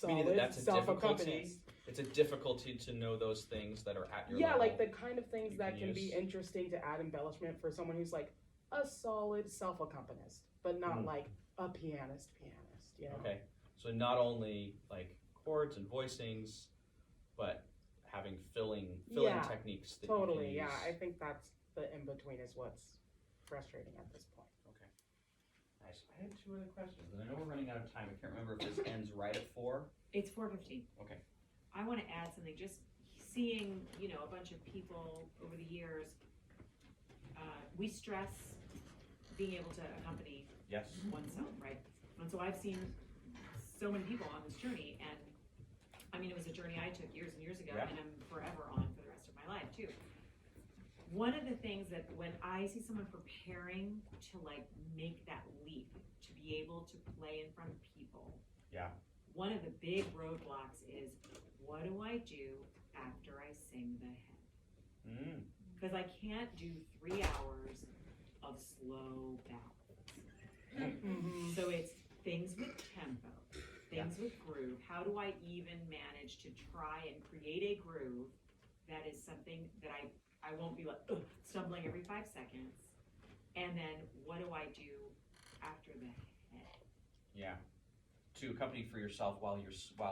Meaning solid that's a difficulty. self-accompanist. It's a difficulty to know those things that are at your Yeah, level. like the kind of things you that can can be use. interesting to add embellishment for someone who's like a solid self-accompanist, but not like a pianist, you know? Okay, so not only like chords and voicings, but having filling Yeah, techniques that totally, you can yeah. use. I think that's the in-between is what's frustrating at this point. Okay, nice. I had 2 other questions, and I know we're running out of time. I can't remember if this ends right at 4. It's 4:15. Okay. I want to add something. Just seeing, a bunch of people over the years, we stress being able to accompany Yes. oneself, right? And so I've seen so many people on this journey, and I mean, it was a journey I took years and years ago, Yeah. and I'm forever on for the rest of my life too. One of the things that when I see someone preparing to like make that leap, to be able to play in front of people, Yeah. one of the big roadblocks is, what do I do after I sing the head? Because I can't do 3 hours of slow ballads. So it's things with tempo, things with groove. How do I even manage to try and create a groove that is something that I won't be like stumbling every 5 seconds? And then what do I do after the head? Yeah. To accompany for yourself while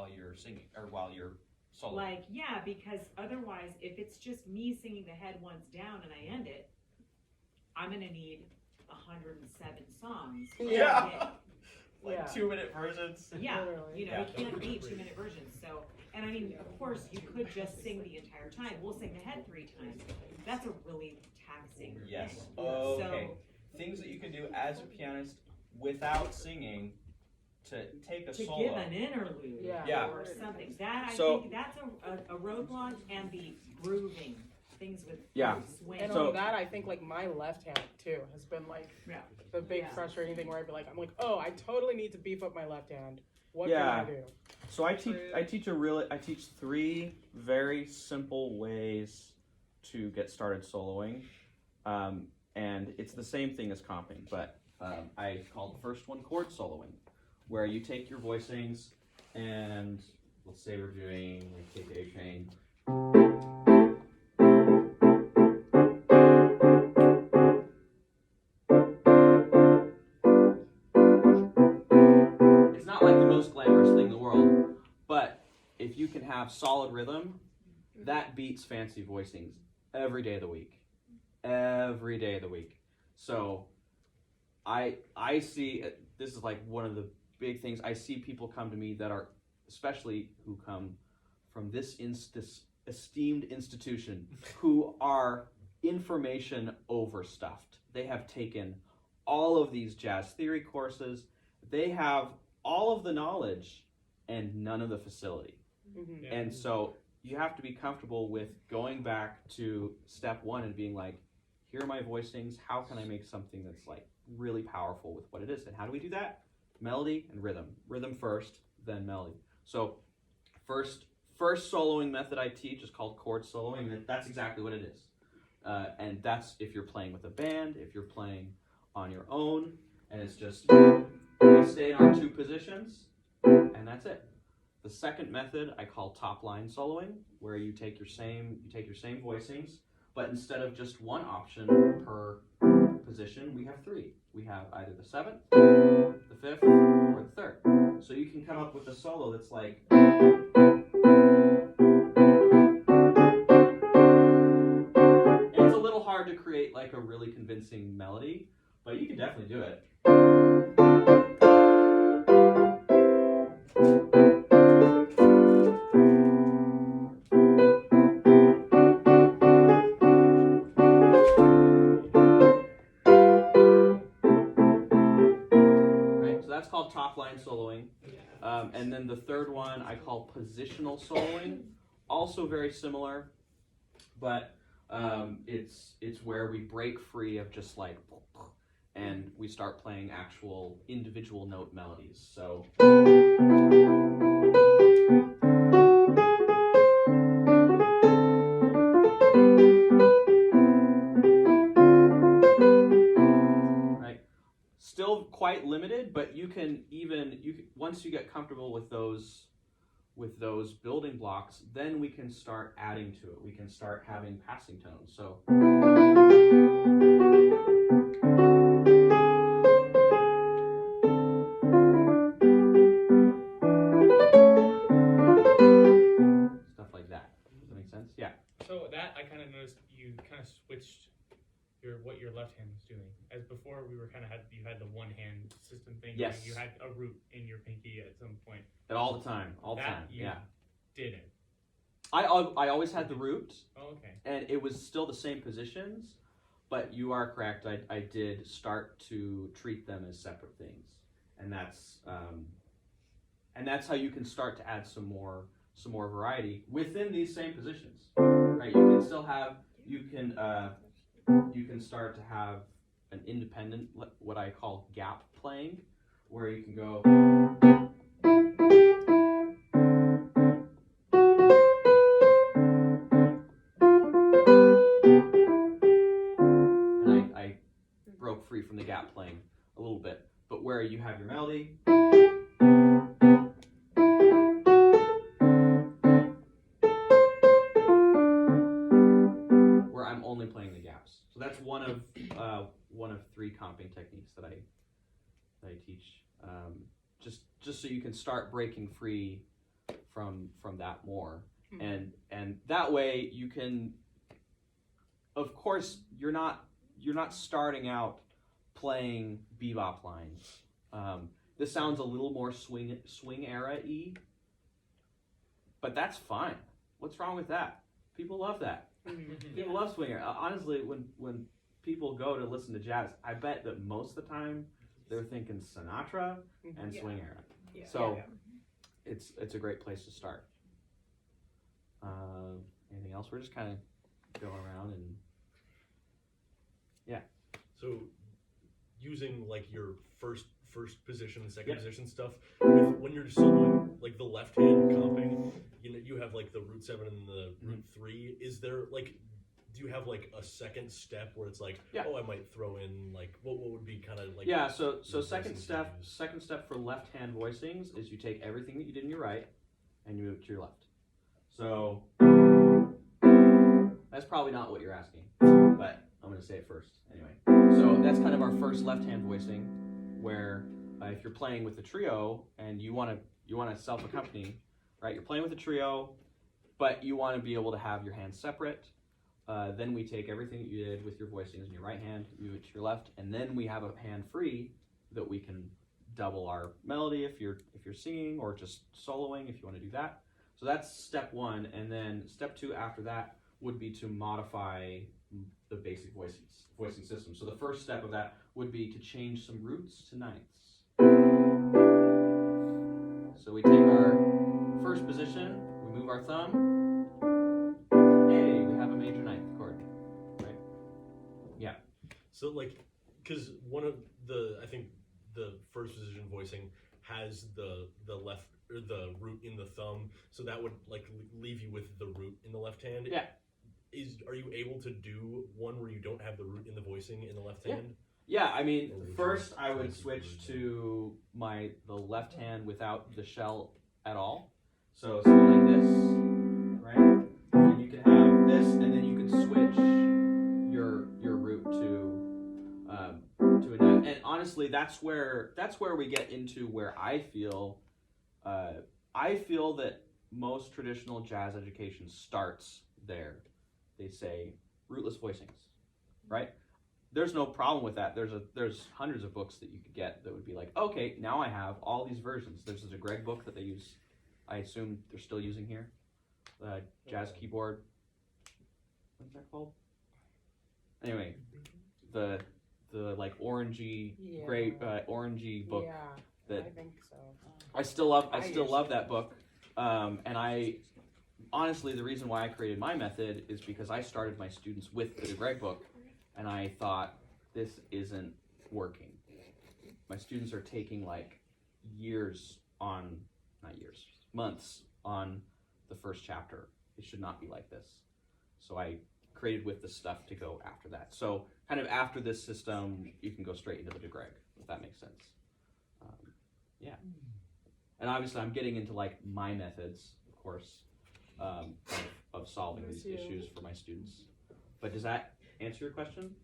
you're singing or while you're solo. Like, yeah, because otherwise, if it's just me singing the head once down and I end it, I'm gonna need 107 songs. Yeah. Like Yeah. 2-minute versions. Yeah, Literally. you Yeah. can't be 2-minute versions. So, and I mean, of course, you could just sing the entire time. We'll sing the head 3 times. That's a really taxing Yes. thing. Okay. Things that you can do as a pianist without singing to take a To solo. give an interlude Yeah. or something. That I So- think that's a roadblock, and the grooving, things with Yeah. swing. And So- on that, I think like my left hand too has been like Yeah. the big Yeah. frustrating thing where I'd be like, I'm like, oh, I totally need to beef up my left hand. What Yeah. can I do? So I teach 3 very simple ways to get started soloing, and it's the same thing as comping, but I call the first one chord soloing, where you take your voicings and let's say we're doing like take A train. It's not like the most glamorous thing in the world, but if you can have solid rhythm, that beats fancy voicings every day of the week. Every day of the week. So I see, this is like one of the big things, I see people come to me that are, especially who come from this esteemed institution, who are information overstuffed. They have taken all of these jazz theory courses. They have all of the knowledge and none of the facility. Mm-hmm. Yeah. And so you have to be comfortable with going back to step one and being like, here are my voicings. How can I make something that's like really powerful with what it is? And how do we do that? Melody and rhythm. Rhythm first, then melody. So first soloing method I teach is called chord soloing. And that's exactly what it is. And that's if you're playing with a band, if you're playing on your own, and it's just we stay in our two positions, and that's it. The second method I call top line soloing, where you take your same voicings, but instead of just one option per position, we have three. We have either the seventh, the fifth, or the third. So you can come up with a solo that's like. And it's a little hard to create like a really convincing melody, but you can definitely do it. That's called top line soloing. And then the third one I call positional soloing. Also very similar, but it's where we break free of just like, and we start playing actual individual note melodies. So. Still quite limited, but you can once you get comfortable with those building blocks, then we can start adding to it. We can start having passing tones. So stuff like that. Does that make sense? Yeah. So that I kind of noticed you kind of switched what your left hand was doing. As before, we were kind of you had the one hand system thing. Yes. You had a root in your pinky at some point. And all the time. Yeah. Didn't. I always had the root. Oh, okay. And it was still the same positions, but you are correct. I did start to treat them as separate things, and that's how you can start to add some more variety within these same positions. Right? You can still have you can start to have an independent, what I call gap playing, where you can go. And I broke free from the gap playing a little bit, but where you have your melody. That's one of three comping techniques that I teach. Just so you can start breaking free from that more, and that way you can. Of course, you're not starting out playing bebop lines. This sounds a little more swing era-y, but that's fine. What's wrong with that? People love that. People love swing era. Honestly, when people go to listen to jazz, I bet that most of the time they're thinking Sinatra and swing era. Yeah. So it's a great place to start. Anything else? We're just kind of going around and So using like your first position, second position stuff, when you're soloing like the left hand comping, you have like the root 7 and the root 3. Is there like, do you have like a second step where it's like, oh, I might throw in like what would be kind of like so second step for left hand voicings is you take everything that you did in your right and you move it to your left. So that's probably not what you're asking, but I'm going to say it first anyway. So that's kind of our first left hand voicing, where if you're playing with a trio and you want to self-accompany, right? You're playing with a trio, but you want to be able to have your hands separate. Then we take everything that you did with your voicings in your right hand, move it to your left, and then we have a hand free that we can double our melody if you're singing, or just soloing if you want to do that. So that's step one, and then step two after that would be to modify the basic voicing system. So the first step of that would be to change some roots to ninths. So we take our first position, we move our thumb, hey, we have a major ninth chord, right? Yeah. So like, because one of I think the first position voicing has the left or the root in the thumb, so that would like leave you with the root in the left hand. Yeah. Are you able to do one where you don't have the root in the voicing in the left hand? Yeah, I mean, first I would switch to the left hand without the shell at all. So something like this, right? And you can have this, and then you can switch your root to a ninth. And honestly, that's where we get into where I feel that most traditional jazz education starts there. They say rootless voicings, right? There's no problem with that. There's hundreds of books that you could get that would be like, okay, now I have all these versions. There's a Greg book that they use. I assume they're still using here. Jazz keyboard. What's that called? Anyway, the like orangey, gray, orangey book. Yeah, that I think so. I still love that book. And honestly, the reason why I created my method is because I started my students with the Greg book, and I thought, this isn't working. My students are taking like months on the first chapter. It should not be like this. So I created with the stuff to go after that. So kind of after this system, you can go straight into the Greg, if that makes sense. Yeah. And obviously I'm getting into like my methods, of course, of solving these issues for my students. But does that answer your question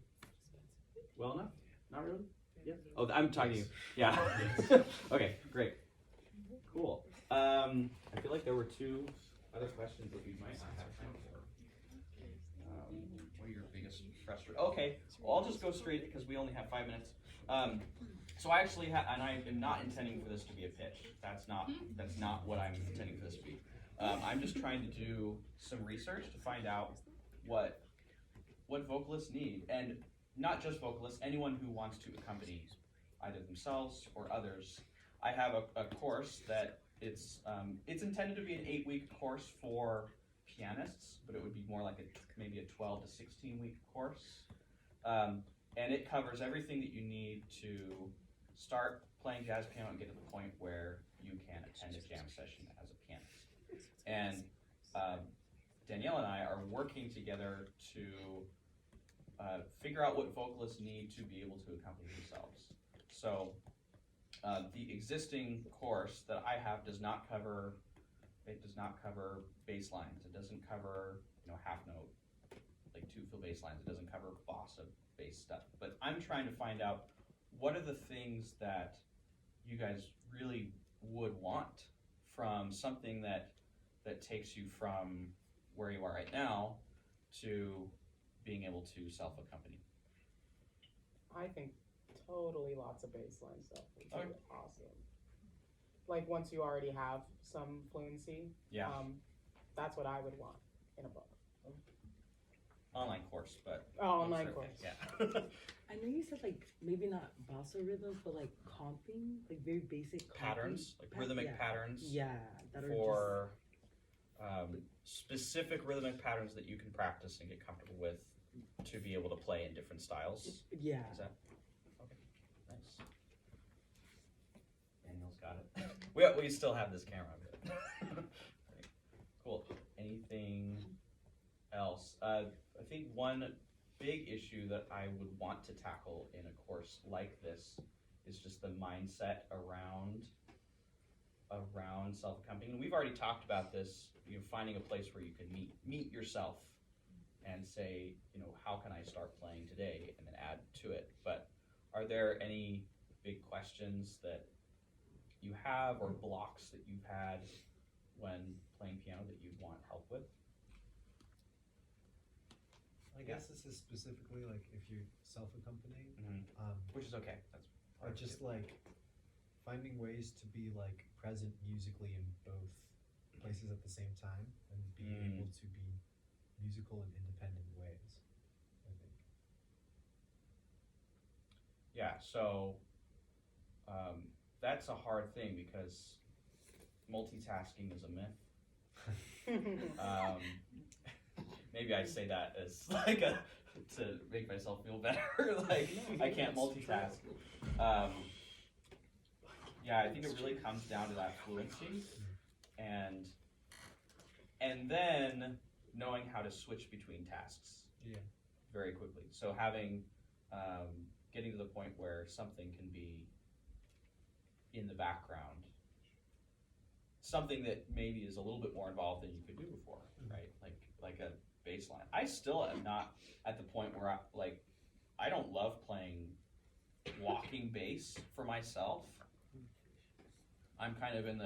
well enough? Not really? Yeah. Oh, I'm talking to you. Yeah. Okay, great. Cool. I feel like there were two other questions that we might not have time for. What are your biggest frustrations? Okay, well, I'll just go straight because we only have 5 minutes. So I actually and I am not intending for this to be a pitch. That's not what I'm intending for this to be. I'm just trying to do some research to find out what vocalists need, and not just vocalists, anyone who wants to accompany either themselves or others. I have a course that it's intended to be an 8-week course for pianists, but it would be more like maybe a 12 to 16-week course. And it covers everything that you need to start playing jazz piano and get to the point where you can attend a jam session as a pianist. And Danielle and I are working together to figure out what vocalists need to be able to accompany themselves. So the existing course that I have does not cover bass lines. It doesn't cover half note, like two-fill bass lines. It doesn't cover bossa bass stuff. But I'm trying to find out what are the things that you guys really would want from something that takes you from where you are right now to being able to self-accompany. I think totally lots of baseline stuff would be awesome. Like once you already have some fluency, that's what I would want in a book. Online course, but online course. Yeah. I know you said like maybe not bossa rhythms, but like comping, like very basic patterns, like rhythmic patterns. Yeah, that are for specific rhythmic patterns that you can practice and get comfortable with to be able to play in different styles. Yeah. Is that okay? Nice. Daniel's got it. We still have this camera. Cool. Anything else? I think one big issue that I would want to tackle in a course like this is just the mindset around self-accompanying. We've already talked about this, finding a place where you can meet yourself and say, how can I start playing today, and then add to it. But are there any big questions that you have or blocks that you've had when playing piano that you'd want help with? I guess this is specifically like if you're self-accompanying, which is okay. That's or just like finding ways to be like present musically in both places at the same time and being able to be musical in independent ways, I think. Yeah, so that's a hard thing because multitasking is a myth. Maybe I say that as like to make myself feel better. Like I can't multitask. Yeah, I think it really comes down to that fluency, and then knowing how to switch between tasks. Yeah. Very quickly. So having getting to the point where something can be in the background, something that maybe is a little bit more involved than you could do before, right? Like a bass line. I still am not at the point where I don't love playing walking bass for myself. I'm kind of in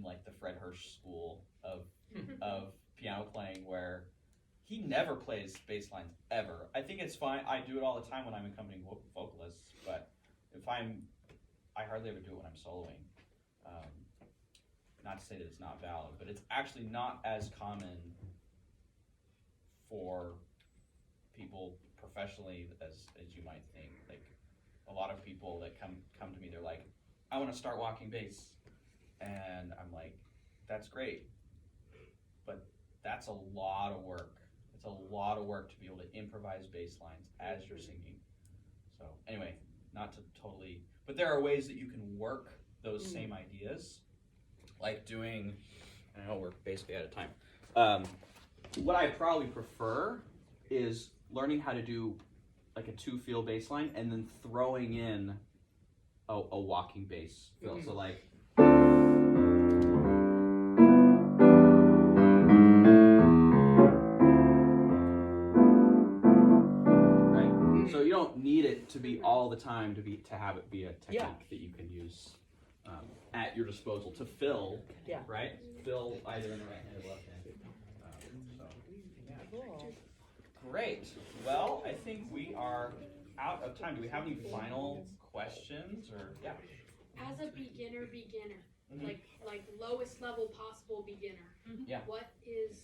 like the Fred Hirsch school of piano playing where he never plays bass lines ever. I think it's fine. I do it all the time when I'm accompanying vocalists, but I hardly ever do it when I'm soloing. Not to say that it's not valid, but it's actually not as common for people professionally as you might think. Like a lot of people that come to me, they're like, I want to start walking bass, and I'm like, that's great, but that's a lot of work. It's a lot of work to be able to improvise bass lines as you're singing. So anyway, not to totally, but there are ways that you can work those same ideas, like doing, I know we're basically out of time. What I probably prefer is learning how to do like a 2-feel bass line and then throwing in a walking bass fill. So like, right? So you don't need it to be all the time to have it be a technique that you can use at your disposal to fill, right? Fill either in the right hand or left hand. Great. Well, I think we are out of time. Do we have any final questions or As a beginner, like lowest level possible beginner. Yeah. What is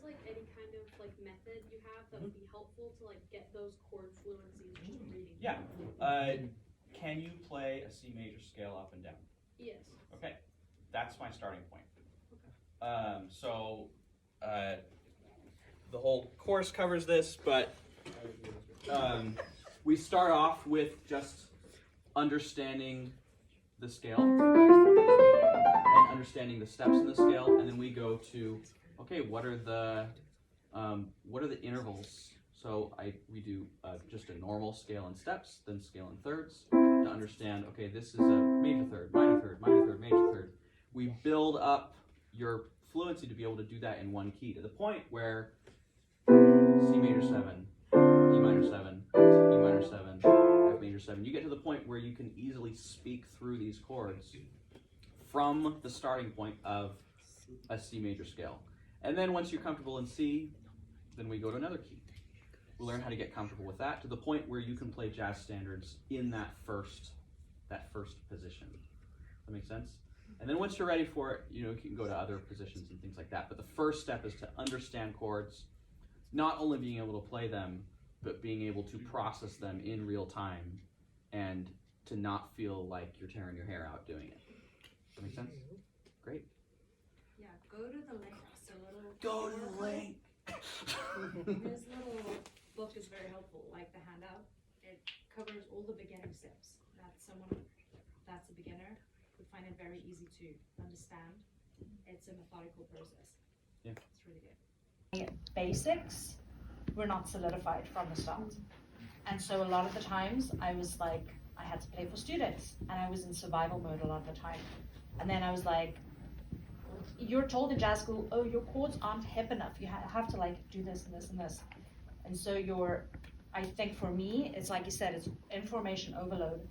like any kind of like method you have that would be helpful to like get those chord fluencies just reading? Yeah. Can you play a C major scale up and down? Yes. Okay. That's my starting point. The whole course covers this, but we start off with just understanding the scale and understanding the steps in the scale, and then we go to, okay, what are the intervals? So we do just a normal scale in steps, then scale in thirds to understand, okay, this is a major third, minor third, minor third, major third. We build up your fluency to be able to do that in one key to the point where C major 7, D minor 7, E minor 7, F major 7. You get to the point where you can easily speak through these chords from the starting point of a C major scale. And then once you're comfortable in C, then we go to another key. We learn how to get comfortable with that to the point where you can play jazz standards in that first position. Does that make sense? And then once you're ready for it, you can go to other positions and things like that. But the first step is to understand chords, not only being able to play them, but being able to process them in real time and to not feel like you're tearing your hair out doing it. Does that make sense? Great. Yeah, go to the link. Go to the link. This little book is very helpful, like the handout. It covers all the beginning steps that someone that's a beginner would find it very easy to understand. It's a methodical process. Yeah. It's really good. Basics were not solidified from the start. And so a lot of the times I was like, I had to play for students and I was in survival mode a lot of the time. And then I was like, you're told in jazz school, oh, your chords aren't hip enough. You have to like do this and this and this. And so I think for me, it's like you said, it's information overload.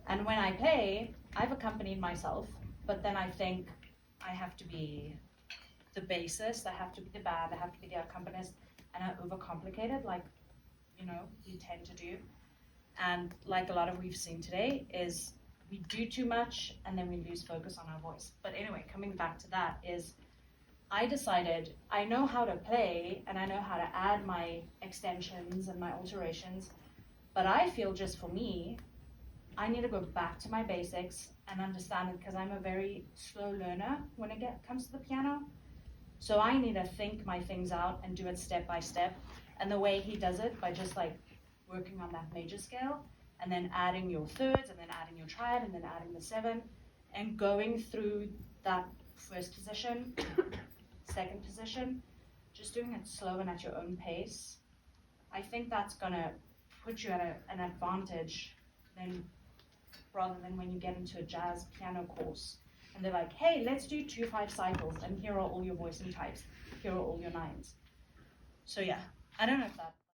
And when I play, I've accompanied myself, but then I think I have to be the bassist, I have to be the band, I have to be the accompanist, and I overcomplicate it like, we tend to do. And like a lot of we've seen today is we do too much and then we lose focus on our voice. But anyway, coming back to that is I decided I know how to play and I know how to add my extensions and my alterations, But I feel just for me, I need to go back to my basics and understand it because I'm a very slow learner when it comes to the piano. So I need to think my things out and do it step by step. And the way he does it, by just like working on that major scale and then adding your thirds and then adding your triad and then adding the 7 and going through that first position, second position, just doing it slow and at your own pace. I think that's gonna put you at an advantage then, rather than when you get into a jazz piano course and they're like, hey, let's do 2/5 cycles and here are all your voicing types, here are all your 9s. So yeah, I don't know if that